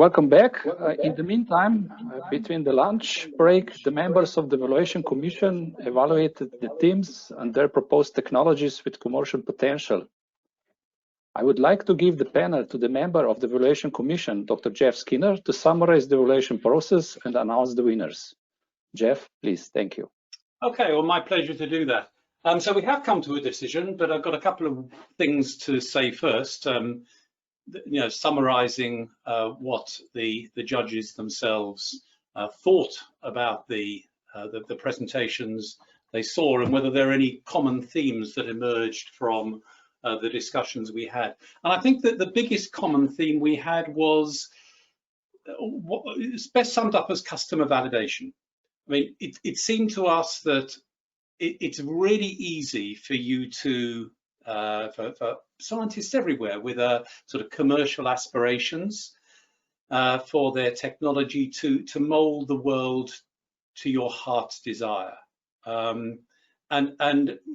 Welcome back. In the meantime, between the lunch break, the members of the Evaluation Commission evaluated the teams and their proposed technologies with commercial potential. I would like to give the panel to the member of the Evaluation Commission, Dr. Jeff Skinner, to summarize the evaluation process and announce the winners. Jeff, please, thank you. Okay, well, my pleasure to do that. So we have come to a decision, but I've got a couple of things to say first. Summarizing what the judges themselves thought about the presentations they saw and whether there are any common themes that emerged from the discussions we had. And I think that the biggest common theme we had was it's best summed up as customer validation. I mean, it seemed to us that it's really easy for you to for scientists everywhere with sort of commercial aspirations for their technology to mold the world to your heart's desire. And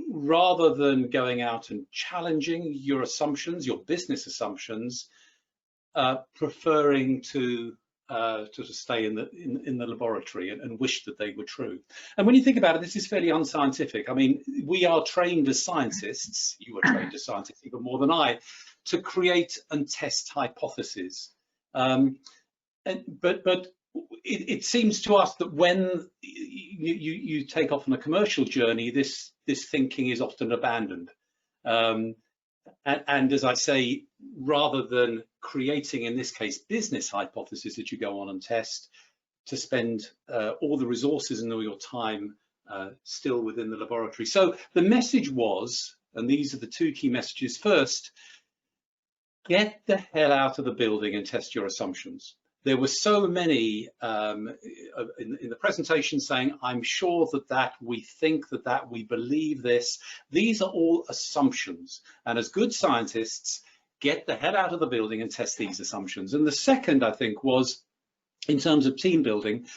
rather than going out and challenging your assumptions, your business assumptions, preferring to stay in the laboratory and wish that they were true. And when you think about it, this is fairly unscientific. I mean, we are trained as scientists, you are trained as scientists even more than I, to create and test hypotheses. But it seems to us that when you take off on a commercial journey, this thinking is often abandoned. And as I say, rather than creating, in this case, business hypotheses that you go on and test, to spend all the resources and all your time still within the laboratory. So the message was, and these are the two key messages. First, get the hell out of the building and test your assumptions. There were so many in the presentation saying, I'm sure that we think that we believe this. These are all assumptions. And as good scientists, get the hell out of the building and test these assumptions. And the second, I think, was in terms of team building,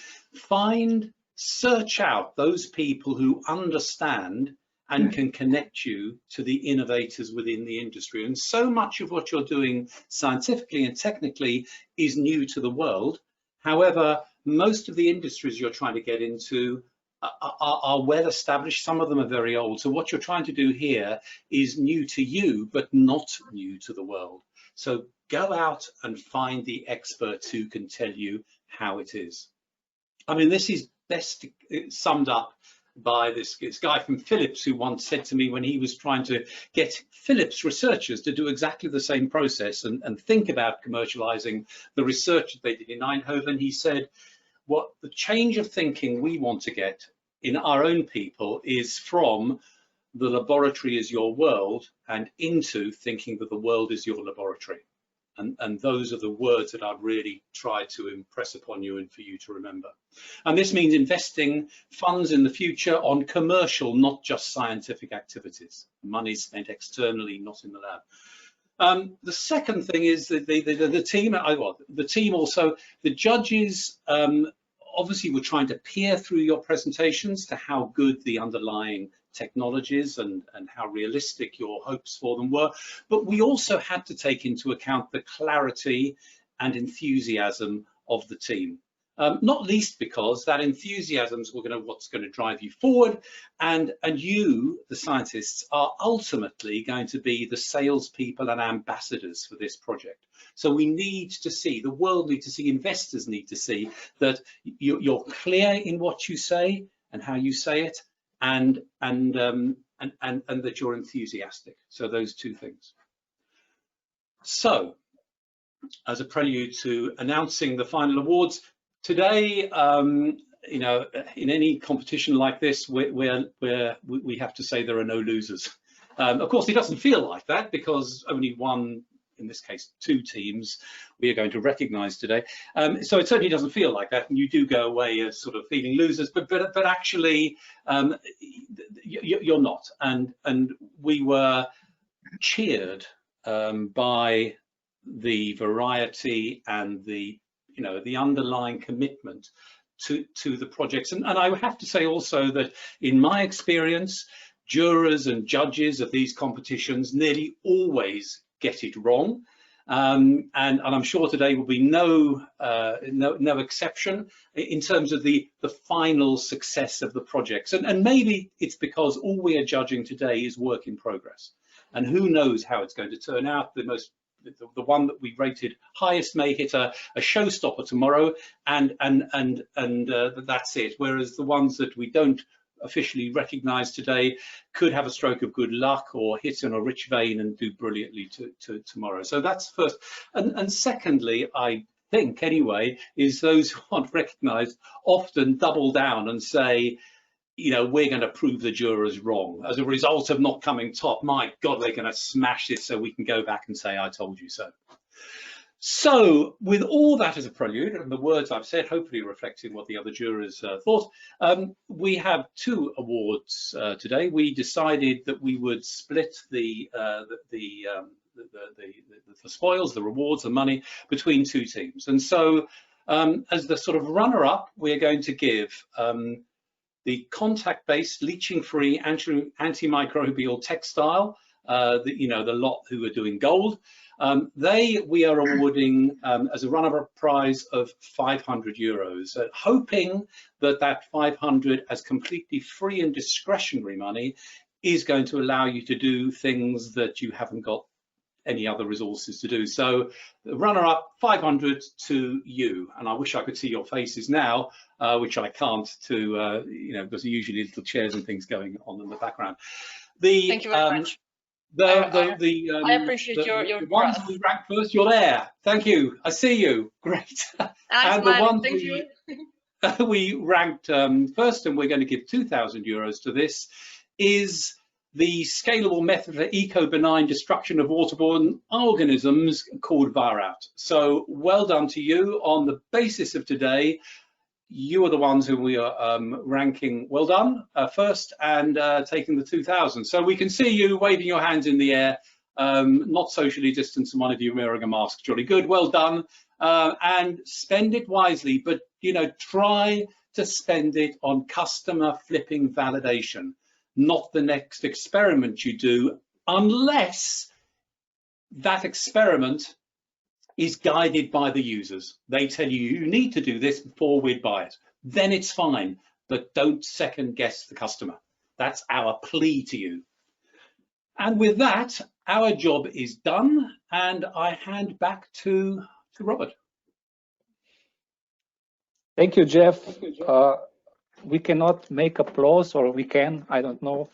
search out those people who understand and can connect you to the innovators within the industry. And so much of what you're doing scientifically and technically is new to the world. However, most of the industries you're trying to get into are well established. Some of them are very old. So what you're trying to do here is new to you, but not new to the world. So go out and find the experts who can tell you how it is. I mean, this is best summed up by this guy from Philips, who once said to me when he was trying to get Philips researchers to do exactly the same process and think about commercializing the research that they did in Eindhoven, he said, what the change of thinking we want to get in our own people is from the laboratory is your world and into thinking that the world is your laboratory. And those are the words that I've really tried to impress upon you and for you to remember. And this means investing funds in the future on commercial, not just scientific activities. Money spent externally, not in the lab. The second thing is that the team also, the judges obviously were trying to peer through your presentations to how good the underlying technologies and how realistic your hopes for them were, but we also had to take into account the clarity and enthusiasm of the team, not least because that enthusiasm is what's going to drive you forward, and you, the scientists, are ultimately going to be the salespeople and ambassadors for this project. So we need to see, the world needs to see, investors need to see that you're clear in what you say and how you say it, and that you're enthusiastic. So those two things. So as a prelude to announcing the final awards today, you know, in any competition like this, we have to say there are no losers. Of course, it doesn't feel like that because only one, in this case, two teams we are going to recognize today. So it certainly doesn't feel like that, and you do go away as sort of feeling losers, but actually you're not. And we were cheered by the variety and the underlying commitment to the projects. And I would have to say also that in my experience, jurors and judges of these competitions nearly always get it wrong. and I'm sure today will be no exception in terms of the final success of the projects. And maybe it's because all we are judging today is work in progress, and who knows how it's going to turn out. The one that we rated highest may hit a showstopper tomorrow, and that's it. Whereas the ones that we don't officially recognise today could have a stroke of good luck or hit in a rich vein and do brilliantly tomorrow. So that's first. And secondly, I think anyway, is those who aren't recognised often double down and say, you know, we're going to prove the jurors wrong as a result of not coming top. My God, they're going to smash it so we can go back and say, I told you so. So with all that as a prelude, and the words I've said hopefully reflecting what the other jurors thought, we have two awards today. We decided that we would split the spoils, the rewards, the money between two teams. And so as the sort of runner-up, we're going to give the contact-based, leaching-free, antimicrobial textile, the lot who are doing gold. We are awarding as a runner-up prize of €500, hoping that 500 as completely free and discretionary money is going to allow you to do things that you haven't got any other resources to do. So the runner-up, 500 to you. And I wish I could see your faces now, which I can't, because there are usually little chairs and things going on in the background. Thank you very much. I appreciate your the ones who ranked first, you're there. Thank you. I see you. Great. And the ones we ranked first, and we're going to give €2,000 to this, is the scalable method for eco-benign destruction of waterborne organisms called VAROUT. So well done to you. On the basis of today, you are the ones who we are ranking well done first and taking the 2,000. So we can see you waving your hands in the air, not socially distanced, and one of you wearing a mask. Jolly good, well done. And spend it wisely, but try to spend it on customer flipping validation, not the next experiment you do, unless that experiment is guided by the users. They tell you, you need to do this before we'd buy it. Then it's fine, but don't second guess the customer. That's our plea to you. And with that, our job is done, and I hand back to Robert. Thank you, Jeff. We cannot make applause, or we can, I don't know.